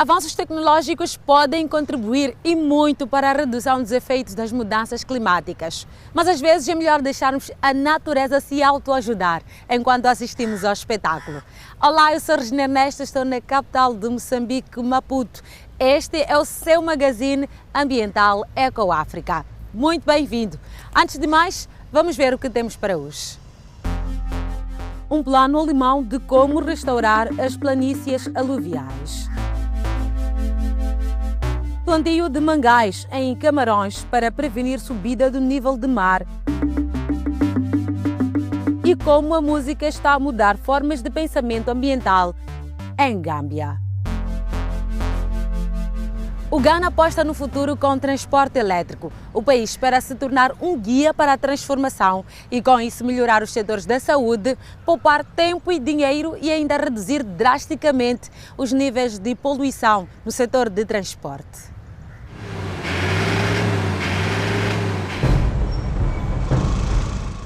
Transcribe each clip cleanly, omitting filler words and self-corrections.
Avanços tecnológicos podem contribuir e muito para a redução dos efeitos das mudanças climáticas. Mas às vezes é melhor deixarmos a natureza se autoajudar enquanto assistimos ao espetáculo. Olá, eu sou Regina Ernesto, estou na capital de Moçambique, Maputo. Este é o seu magazine ambiental Eco África. Muito bem-vindo! Antes de mais, vamos ver o que temos para hoje. Um plano alemão de como restaurar as planícies aluviais. Plantio de mangais em Camarões para prevenir subida do nível de mar. E como a música está a mudar formas de pensamento ambiental em Gâmbia. O Ghana aposta no futuro com transporte elétrico. O país espera se tornar um guia para a transformação e, com isso, melhorar os setores da saúde, poupar tempo e dinheiro e ainda reduzir drasticamente os níveis de poluição no setor de transporte.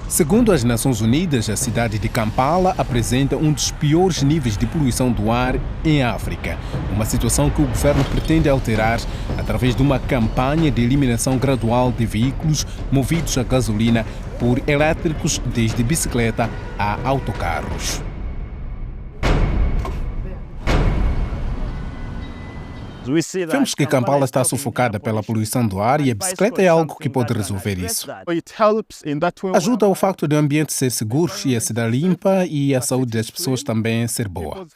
Segundo as Nações Unidas, a cidade de Kampala apresenta um dos piores níveis de poluição do ar em África. Uma situação que o governo pretende alterar através de uma campanha de eliminação gradual de veículos movidos a gasolina por elétricos, desde bicicleta a autocarros. Vemos que Kampala está sufocada pela poluição do ar e a bicicleta é algo que pode resolver isso. Ajuda o facto de o ambiente ser seguro e a cidade limpa e a saúde das pessoas também ser boa.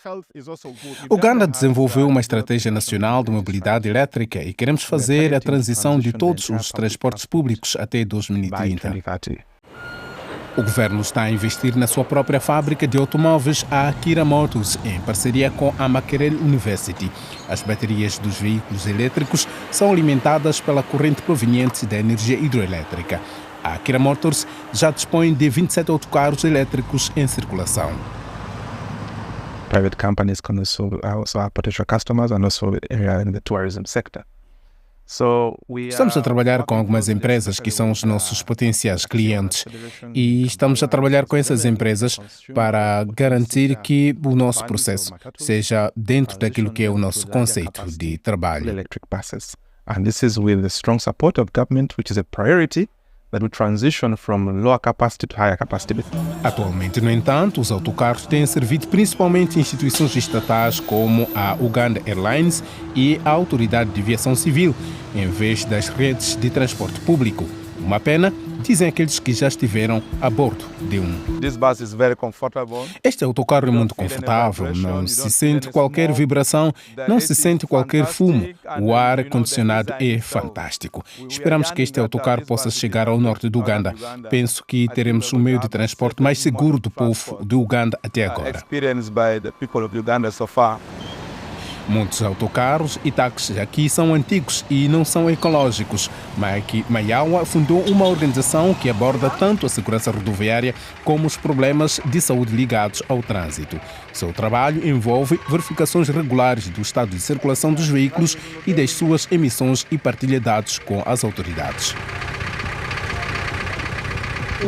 O Ghana desenvolveu uma estratégia nacional de mobilidade elétrica e queremos fazer a transição de todos os transportes públicos até 2030. O governo está a investir na sua própria fábrica de automóveis, a Kira Motors, em parceria com a Makerere University. As baterias dos veículos elétricos são alimentadas pela corrente proveniente da energia hidroelétrica. A Kira Motors já dispõe de 27 autocarros elétricos em circulação. Private companies can also have potential customers and also in the tourism sector. Estamos a trabalhar com algumas empresas que são os nossos potenciais clientes e estamos a trabalhar com essas empresas para garantir que o nosso processo seja dentro daquilo que é o nosso conceito de trabalho. And this is with the strong support of government, which is a priority, that we transition from lower capacity to higher capacity. Atualmente, no entanto, os autocarros têm servido principalmente instituições estatais como a Uganda Airlines e a Autoridade de Aviação Civil, em vez das redes de transporte público. Uma pena, dizem aqueles que já estiveram a bordo de um. This bus is very comfortable. Este autocarro é muito confortável, não se sente qualquer vibração, não se sente qualquer fumo. O ar-condicionado é fantástico. Esperamos que este autocarro possa chegar ao norte do Uganda. Penso que teremos o meio de transporte mais seguro do povo de Uganda até agora. Muitos autocarros e táxis aqui são antigos e não são ecológicos. Mike Mayawa fundou uma organização que aborda tanto a segurança rodoviária como os problemas de saúde ligados ao trânsito. Seu trabalho envolve verificações regulares do estado de circulação dos veículos e das suas emissões e partilha dados com as autoridades.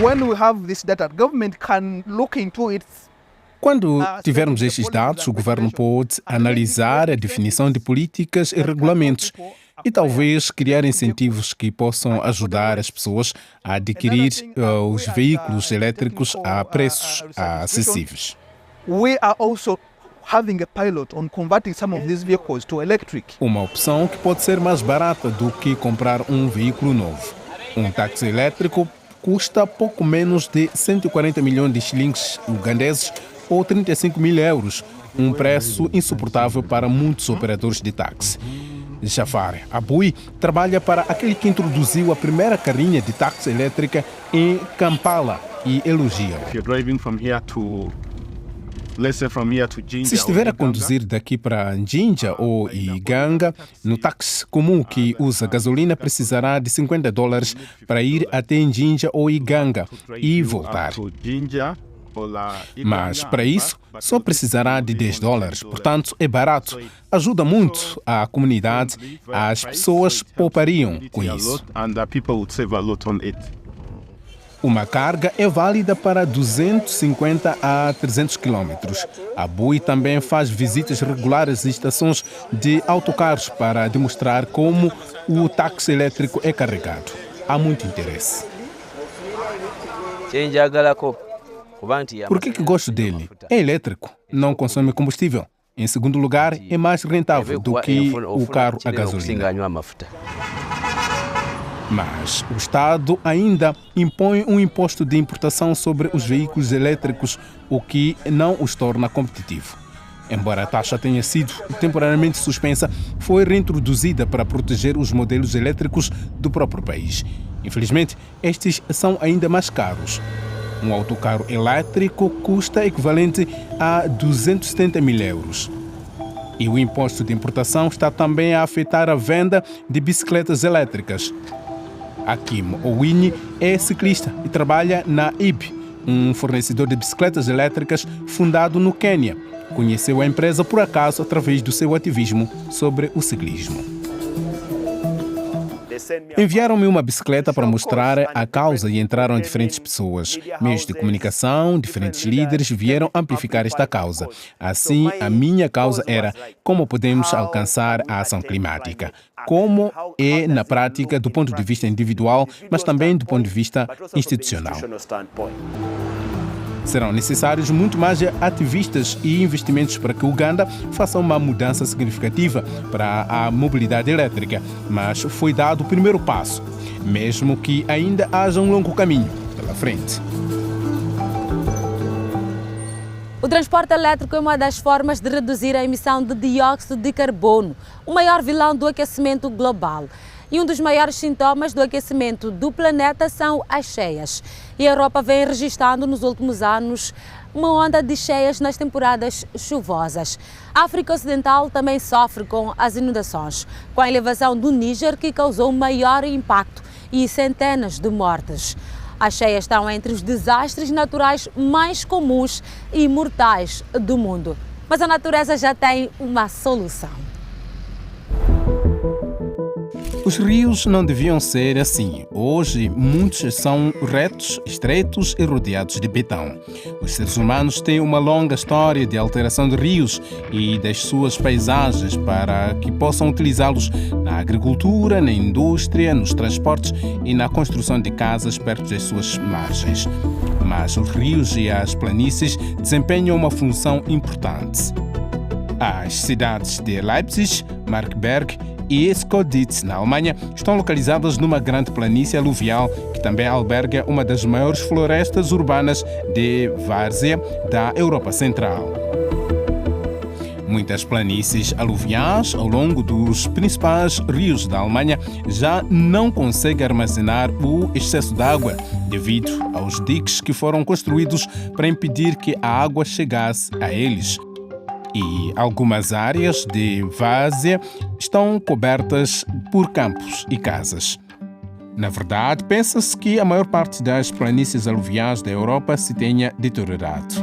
When we have this data, government can look into it. Quando tivermos estes dados, o governo pode analisar a definição de políticas e regulamentos e talvez criar incentivos que possam ajudar as pessoas a adquirir os veículos elétricos a preços acessíveis. We are also having a pilot on converting some of these vehicles to electric. Uma opção que pode ser mais barata do que comprar um veículo novo. Um táxi elétrico custa pouco menos de 140 milhões de shillings ugandeses ou 35 mil euros, um preço insuportável para muitos operadores de táxi. Jafar Abui trabalha para aquele que introduziu a primeira carrinha de táxi elétrica em Kampala e elogia. Se estiver a conduzir daqui para Jinja ou Iganga, no táxi comum que usa gasolina precisará de $50 para ir até Jinja ou Iganga e voltar. Mas para isso só precisará de $10, portanto é barato. Ajuda muito a comunidade, as pessoas poupariam com isso. Uma carga é válida para 250 a 300 km. A BUI também faz visitas regulares a estações de autocarros para demonstrar como o táxi elétrico é carregado. Há muito interesse. Por que gosto dele? É elétrico, não consome combustível. Em segundo lugar, é mais rentável do que o carro a gasolina. Mas o Estado ainda impõe um imposto de importação sobre os veículos elétricos, o que não os torna competitivos. Embora a taxa tenha sido temporariamente suspensa, foi reintroduzida para proteger os modelos elétricos do próprio país. Infelizmente, estes são ainda mais caros. Um autocarro elétrico custa equivalente a 270 mil euros. E o imposto de importação está também a afetar a venda de bicicletas elétricas. Akim Owini é ciclista e trabalha na IB, um fornecedor de bicicletas elétricas fundado no Quênia. Conheceu a empresa por acaso através do seu ativismo sobre o ciclismo. Enviaram-me uma bicicleta para mostrar a causa e entraram diferentes pessoas. Meios de comunicação, diferentes líderes vieram amplificar esta causa. Assim, a minha causa era como podemos alcançar a ação climática. Como é na prática do ponto de vista individual, mas também do ponto de vista institucional. Serão necessários muito mais ativistas e investimentos para que Uganda faça uma mudança significativa para a mobilidade elétrica, mas foi dado o primeiro passo, mesmo que ainda haja um longo caminho pela frente. O transporte elétrico é uma das formas de reduzir a emissão de dióxido de carbono, o maior vilão do aquecimento global. E um dos maiores sintomas do aquecimento do planeta são as cheias. E a Europa vem registrando nos últimos anos uma onda de cheias nas temporadas chuvosas. A África Ocidental também sofre com as inundações, com a elevação do Níger, que causou maior impacto e centenas de mortes. As cheias estão entre os desastres naturais mais comuns e mortais do mundo. Mas a natureza já tem uma solução. Os rios não deviam ser assim. Hoje, muitos são retos, estreitos e rodeados de betão. Os seres humanos têm uma longa história de alteração de rios e das suas paisagens para que possam utilizá-los na agricultura, na indústria, nos transportes e na construção de casas perto das suas margens. Mas os rios e as planícies desempenham uma função importante. As cidades de Leipzig, Markberg e Eskoditz, na Alemanha, estão localizadas numa grande planície aluvial que também alberga uma das maiores florestas urbanas de várzea da Europa Central. Muitas planícies aluviais ao longo dos principais rios da Alemanha já não conseguem armazenar o excesso de água devido aos diques que foram construídos para impedir que a água chegasse a eles. E algumas áreas de várzea estão cobertas por campos e casas. Na verdade, pensa-se que a maior parte das planícies aluviais da Europa se tenha deteriorado.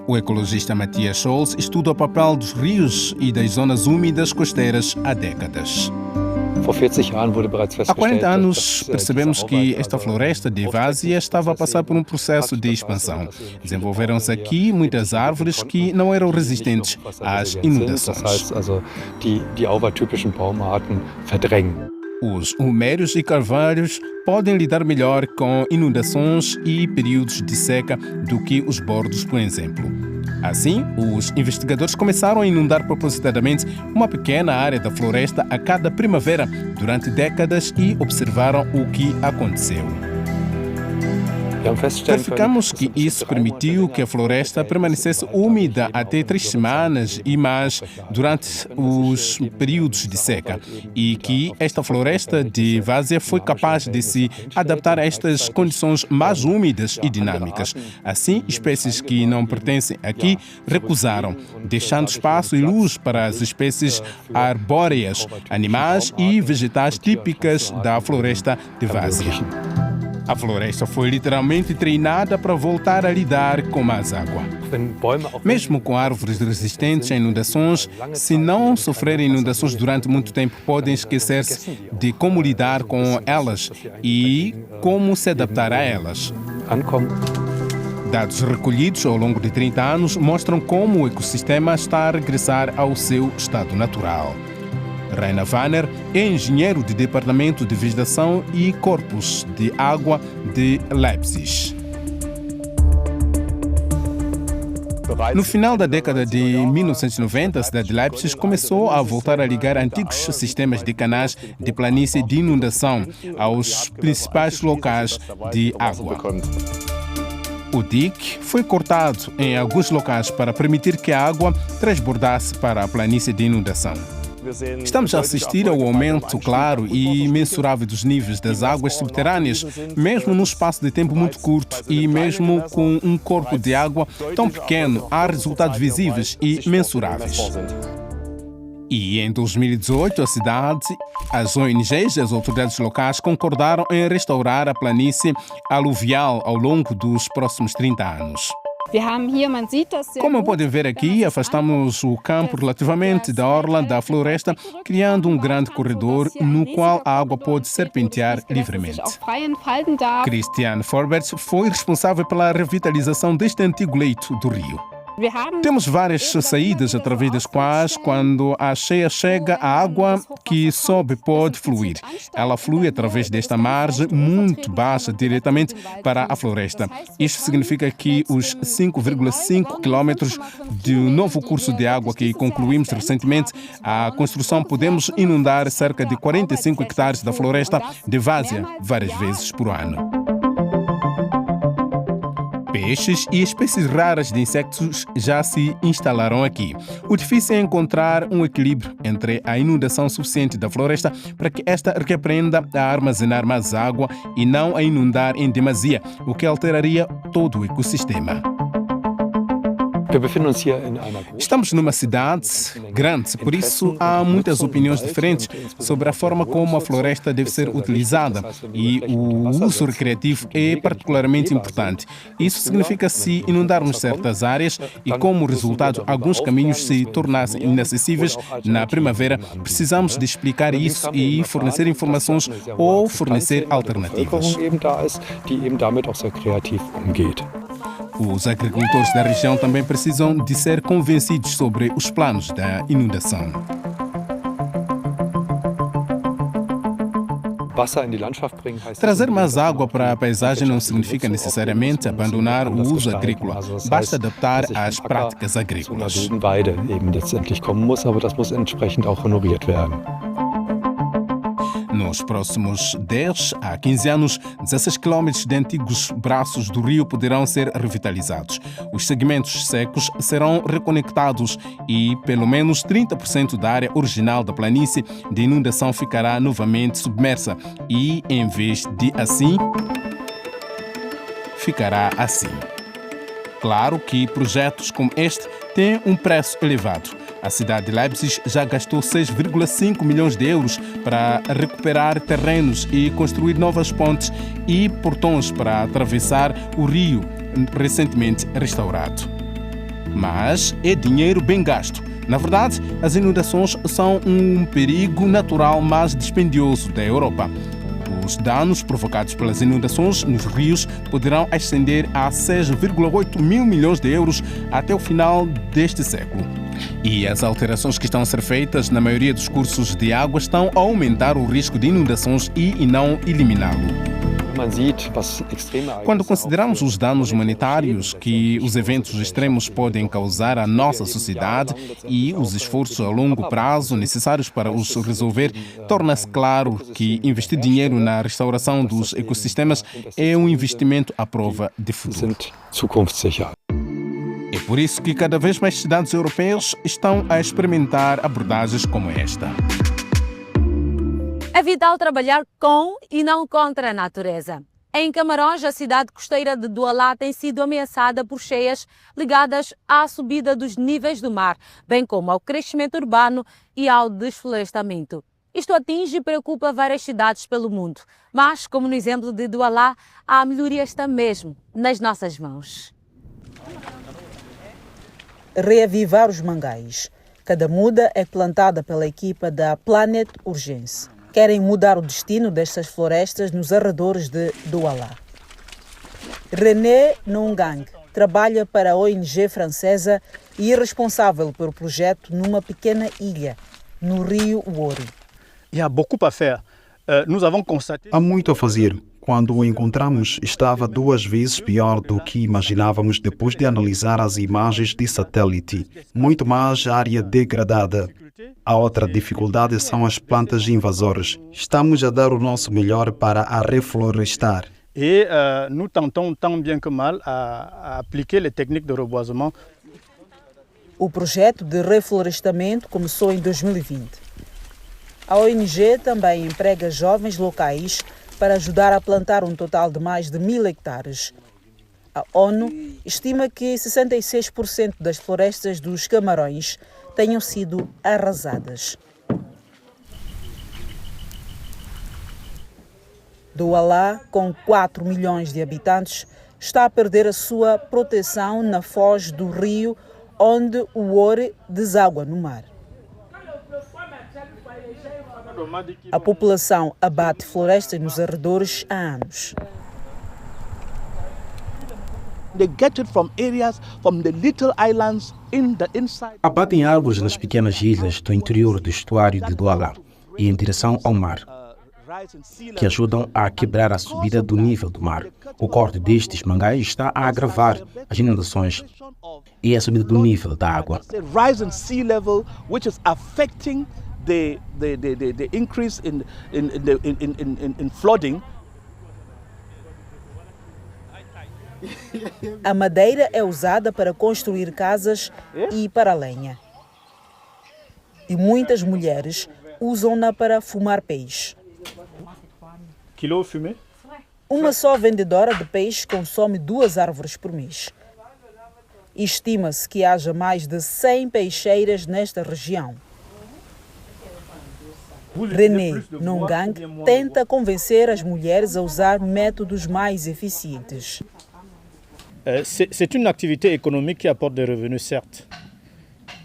O ecologista Matthias Scholz estuda o papel dos rios e das zonas úmidas costeiras há décadas. Há 40 anos percebemos que esta floresta de várzea estava a passar por um processo de expansão. Desenvolveram-se aqui muitas árvores que não eram resistentes às inundações. Os umérios e carvalhos podem lidar melhor com inundações e períodos de seca do que os bordos, por exemplo. Assim, os investigadores começaram a inundar propositadamente uma pequena área da floresta a cada primavera durante décadas e observaram o que aconteceu. Verificamos que isso permitiu que a floresta permanecesse úmida até 3 semanas e mais durante os períodos de seca e que esta floresta de várzea foi capaz de se adaptar a estas condições mais úmidas e dinâmicas. Assim, espécies que não pertencem aqui recusaram, deixando espaço e luz para as espécies arbóreas, animais e vegetais típicas da floresta de várzea. A floresta foi literalmente treinada para voltar a lidar com mais água. Mesmo com árvores resistentes a inundações, se não sofrerem inundações durante muito tempo, podem esquecer-se de como lidar com elas e como se adaptar a elas. Dados recolhidos ao longo de 30 anos mostram como o ecossistema está a regressar ao seu estado natural. Rainer Wanner é engenheiro de Departamento de Vegetação e Corpos de Água de Leipzig. No final da década de 1990, a cidade de Leipzig começou a voltar a ligar antigos sistemas de canais de planície de inundação aos principais locais de água. O dique foi cortado em alguns locais para permitir que a água transbordasse para a planície de inundação. Estamos a assistir ao aumento claro e imensurável dos níveis das águas subterrâneas, mesmo num espaço de tempo muito curto e mesmo com um corpo de água tão pequeno, há resultados visíveis e mensuráveis. E em 2018, a cidade, as ONGs e as autoridades locais concordaram em restaurar a planície aluvial ao longo dos próximos 30 anos. Como podem ver aqui, afastamos o campo relativamente da orla da floresta, criando um grande corredor no qual a água pode serpentear livremente. Christian Forbert foi responsável pela revitalização deste antigo leito do rio. Temos várias saídas através das quais, quando a cheia chega, a água que sobe pode fluir. Ela flui através desta margem muito baixa diretamente para a floresta. Isto significa que os 5,5 quilômetros do novo curso de água que concluímos recentemente, a construção podemos inundar cerca de 45 hectares da floresta de várzea várias vezes por ano. Peixes e espécies raras de insetos já se instalaram aqui. O difícil é encontrar um equilíbrio entre a inundação suficiente da floresta para que esta reaprenda a armazenar mais água e não a inundar em demasia, o que alteraria todo o ecossistema. Estamos numa cidade grande, por isso há muitas opiniões diferentes sobre a forma como a floresta deve ser utilizada e o uso recreativo é particularmente importante. Isso significa se inundarmos certas áreas e, como resultado, alguns caminhos se tornassem inacessíveis na primavera, precisamos de explicar isso e fornecer informações ou fornecer alternativas. Os agricultores da região também precisam de ser convencidos sobre os planos da inundação. Trazer mais água para a paisagem não significa necessariamente abandonar o uso agrícola. Basta adaptar às práticas agrícolas. Nos próximos 10 a 15 anos, 16 quilômetros de antigos braços do rio poderão ser revitalizados. Os segmentos secos serão reconectados e pelo menos 30% da área original da planície de inundação ficará novamente submersa e, em vez de assim, ficará assim. Claro que projetos como este têm um preço elevado. A cidade de Leipzig já gastou 6,5 milhões de euros para recuperar terrenos e construir novas pontes e portões para atravessar o rio recentemente restaurado. Mas é dinheiro bem gasto. Na verdade, as inundações são um perigo natural mais dispendioso da Europa. Os danos provocados pelas inundações nos rios poderão ascender a 6,8 mil milhões de euros até o final deste século. E as alterações que estão a ser feitas na maioria dos cursos de água estão a aumentar o risco de inundações e não eliminá-lo. Quando consideramos os danos humanitários que os eventos extremos podem causar à nossa sociedade e os esforços a longo prazo necessários para os resolver, torna-se claro que investir dinheiro na restauração dos ecossistemas é um investimento à prova de futuro. É por isso que cada vez mais cidades europeias estão a experimentar abordagens como esta. É vital trabalhar com e não contra a natureza. Em Camarões, a cidade costeira de Douala tem sido ameaçada por cheias ligadas à subida dos níveis do mar, bem como ao crescimento urbano e ao desflorestamento. Isto atinge e preocupa várias cidades pelo mundo, mas, como no exemplo de Douala, a melhoria está mesmo nas nossas mãos. Reavivar os mangais. Cada muda é plantada pela equipa da Planet Urgence. Querem mudar o destino destas florestas nos arredores de Douala. René Nongang trabalha para a ONG francesa e é responsável pelo projeto numa pequena ilha, no rio Wori. Há muito a fazer. Quando o encontramos, estava 2 vezes pior do que imaginávamos depois de analisar as imagens de satélite. Muito mais área degradada. A outra dificuldade são as plantas invasoras. Estamos a dar o nosso melhor para a reflorestar. Et nous tentons tant bien que mal à appliquer les techniques de reboisement. O projeto de reflorestamento começou em 2020. A ONG também emprega jovens locais para ajudar a plantar um total de mais de 1000 hectares. A ONU estima que 66% das florestas dos Camarões tenham sido arrasadas. Douala, com 4 milhões de habitantes, está a perder a sua proteção na foz do rio, onde o Wori deságua no mar. A população abate florestas nos arredores há anos. Abatem árvores nas pequenas ilhas do interior do estuário de Douala e em direção ao mar, que ajudam a quebrar a subida do nível do mar. O corte destes mangais está a agravar as inundações e a subida do nível da água. The increase in flooding. A madeira é usada para construir casas e para a lenha. E muitas mulheres usam-na para fumar peixe. Kilo fumé? Uma só vendedora de peixe consome 2 árvores por mês. Estima-se que haja mais de 100 peixeiras nesta região. René Nongang tenta convencer as mulheres a usar métodos mais eficientes. C'est une activité économique qui apporte des revenus, certes.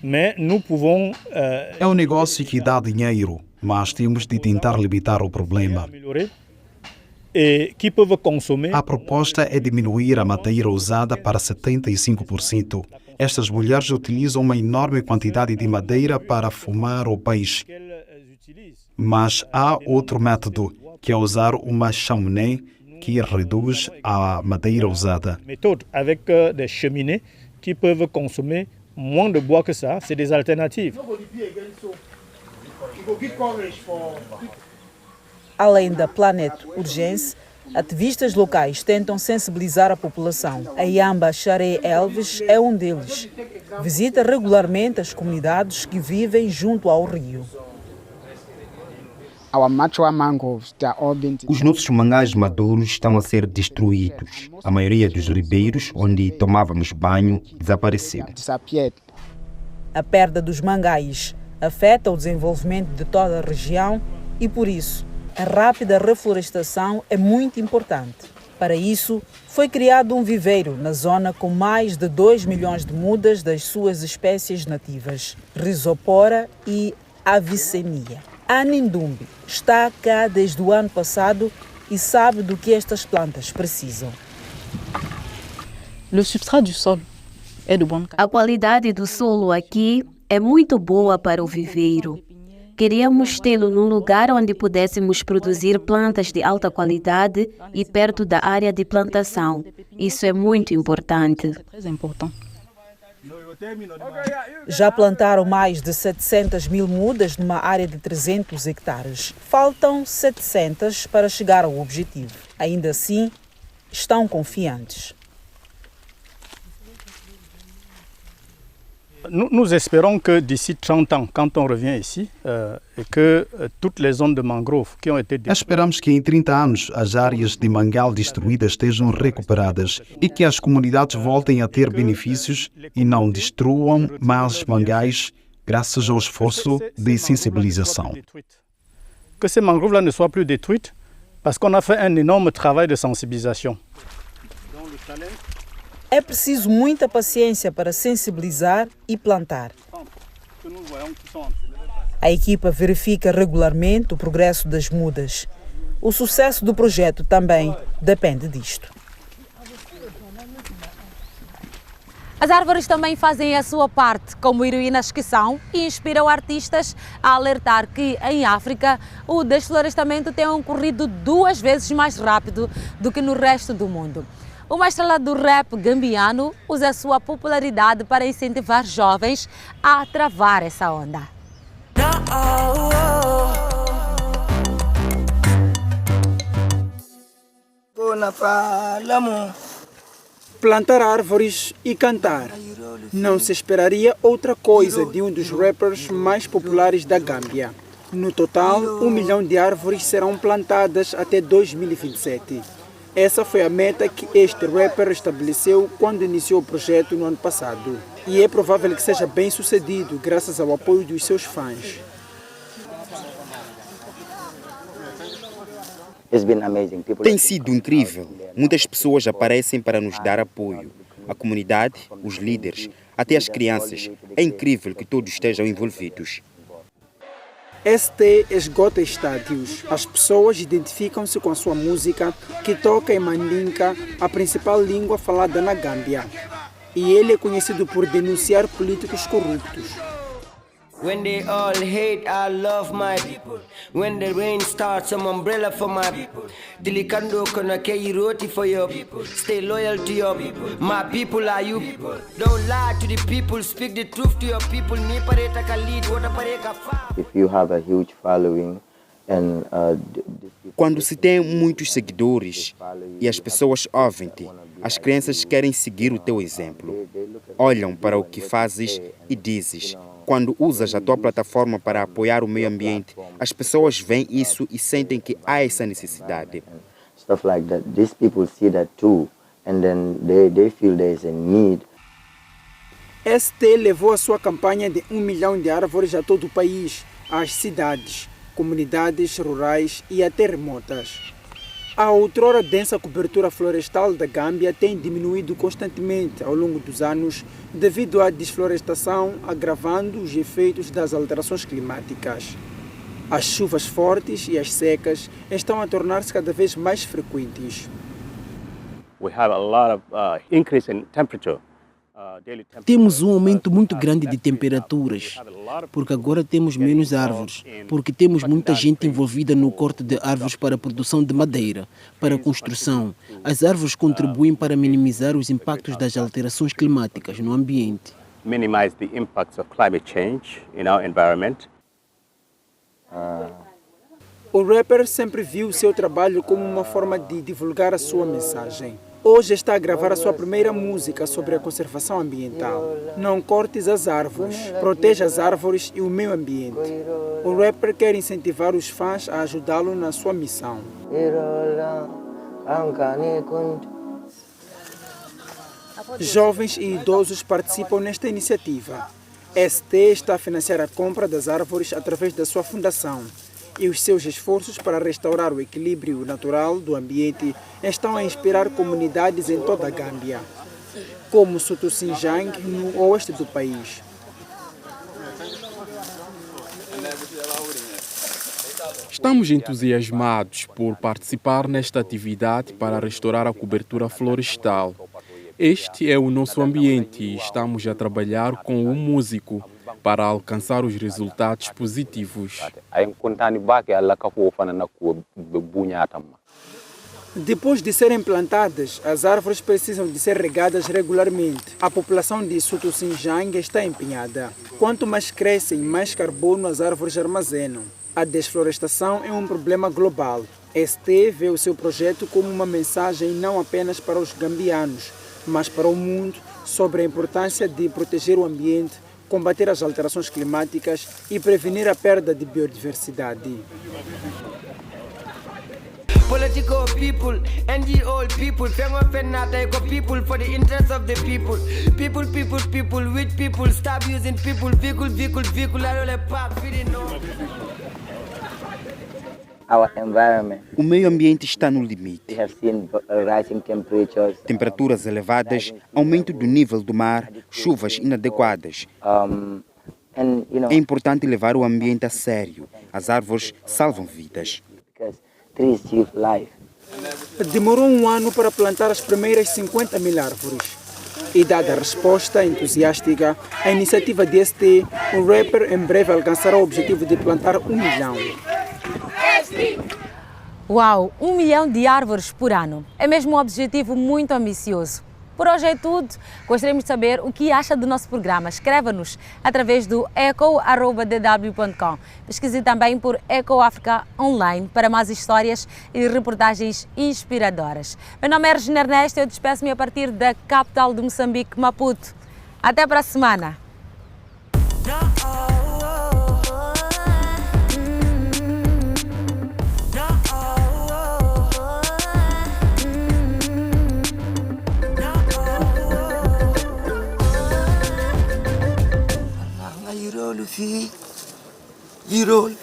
Mais nous pouvons... É um negócio que dá dinheiro, mas temos de tentar limitar o problema. A proposta é diminuir a madeira usada para 75%. Estas mulheres utilizam uma enorme quantidade de madeira para fumar o peixe. Mas há outro método, que é usar uma chaminé que reduz a madeira usada. Méthode avec des cheminées qui peuvent consommer moins de bois que ça, c'est des alternatives. Além da Planet Urgence, ativistas locais tentam sensibilizar a população. A Yamba Xaré Elves é um deles. Visita regularmente as comunidades que vivem junto ao rio. Os nossos mangás maduros estão a ser destruídos. A maioria dos ribeiros onde tomávamos banho desapareceu. A perda dos mangais afeta o desenvolvimento de toda a região e, por isso, a rápida reflorestação é muito importante. Para isso, foi criado um viveiro na zona com mais de 2 milhões de mudas das suas espécies nativas, Rhizopora e Avicennia. Anne Ndumbi está cá desde o ano passado e sabe do que estas plantas precisam. A qualidade do solo aqui é muito boa para o viveiro. Queríamos tê-lo num lugar onde pudéssemos produzir plantas de alta qualidade e perto da área de plantação. Isso é muito importante. Já plantaram mais de 700 mil mudas numa área de 300 hectares. Faltam 700 para chegar ao objetivo. Ainda assim, estão confiantes. Nous espérons que d'ici 30 ans, quand on revient ici, et que toutes les zones de mangrove qui ont été détruites... Esperamos que em 30 anos as áreas de mangal destruídas estejam recuperadas e que as comunidades voltem a ter benefícios e não destruam mais mangais graças ao esforço de sensibilização. que ces mangroves-là ne soient plus détruites parce qu'on a fait un énorme travail de sensibilisation. É preciso muita paciência para sensibilizar e plantar. A equipa verifica regularmente o progresso das mudas. O sucesso do projeto também depende disto. As árvores também fazem a sua parte como heroínas que são e inspiram artistas a alertar que em África o desflorestamento tem ocorrido 2 vezes mais rápido do que no resto do mundo. Uma estrela do rap gambiano usa a sua popularidade para incentivar jovens a travar essa onda. Plantar árvores e cantar. Não se esperaria outra coisa de um dos rappers mais populares da Gâmbia. No total, 1 milhão de árvores serão plantadas até 2027. Essa foi a meta que este rapper estabeleceu quando iniciou o projeto no ano passado. E é provável que seja bem sucedido graças ao apoio dos seus fãs. Tem sido incrível. Muitas pessoas aparecem para nos dar apoio. A comunidade, os líderes, até as crianças. É incrível que todos estejam envolvidos. ST esgota estádios. As pessoas identificam-se com a sua música, que toca em Mandinka, a principal língua falada na Gâmbia. E ele é conhecido por denunciar políticos corruptos. When they all hate, I love my people. When the rain starts, I'm umbrella for my people. Dilikando kono kei roti for your people. Stay loyal to your people. My people are you people. Don't lie to the people. Speak the truth to your people. Ni pareta ka lead, wata pareka fa. If you have a huge following and quando se tem muitos seguidores e as pessoas ouvem-te, as crianças querem seguir o teu exemplo. Olham para o que fazes e dizes. Quando usas a tua plataforma para apoiar o meio ambiente, as pessoas veem isso e sentem que há essa necessidade. Stuff like that. These people see that too, and then they feel there is a need. ST levou a sua campanha de 1 milhão de árvores a todo o país, às cidades, comunidades rurais e até remotas. A outrora densa cobertura florestal da Gâmbia tem diminuído constantemente ao longo dos anos devido à desflorestação, agravando os efeitos das alterações climáticas. As chuvas fortes e as secas estão a tornar-se cada vez mais frequentes. We have a lot of increase in temperature. Temos um aumento muito grande de temperaturas, porque agora temos menos árvores, porque temos muita gente envolvida no corte de árvores para a produção de madeira, para a construção. As árvores contribuem para minimizar os impactos das alterações climáticas no ambiente. Minimize the impacts of climate change in our environment. O rapper sempre viu seu trabalho como uma forma de divulgar a sua mensagem. Hoje está a gravar a sua primeira música sobre a conservação ambiental. Não cortes as árvores, proteja as árvores e o meio ambiente. O rapper quer incentivar os fãs a ajudá-lo na sua missão. Jovens e idosos participam nesta iniciativa. ST está a financiar a compra das árvores através da sua fundação. E os seus esforços para restaurar o equilíbrio natural do ambiente estão a inspirar comunidades em toda a Gâmbia, como Sotosinjang, no oeste do país. Estamos entusiasmados por participar nesta atividade para restaurar a cobertura florestal. Este é o nosso ambiente e estamos a trabalhar com um músico para alcançar os resultados positivos. Depois de serem plantadas, as árvores precisam de ser regadas regularmente. A população de Sotosinjang está empenhada. Quanto mais crescem, mais carbono as árvores armazenam. A desflorestação é um problema global. ST vê o seu projeto como uma mensagem não apenas para os gambianos, mas para o mundo sobre a importância de proteger o ambiente, combater as alterações climáticas e prevenir a perda de biodiversidade. Political people, NGO people, Fengo people for the interest of the people. People, with people, stop using people, vehicle, I don't let pop, feeding no. our environment. O meio ambiente está no limite. We have seen rising temperatures. Temperaturas elevadas, aumento do nível do mar, chuvas inadequadas. É importante levar o ambiente a sério. As árvores salvam vidas. Trees give life. Demorou um ano para plantar as primeiras 50 mil árvores. E dada a resposta entusiástica, a iniciativa DST, o rapper em breve alcançará o objetivo de plantar 1 milhão. Uau, 1 milhão de árvores por ano. É mesmo um objetivo muito ambicioso. Por hoje é tudo. Gostaríamos de saber o que acha do nosso programa. Escreva-nos através do eco@dw.com. Pesquise também por Eco África Online para mais histórias e reportagens inspiradoras. Meu nome é Regina Ernesto e eu despeço-me a partir da capital de Moçambique, Maputo. Até para a semana. You roll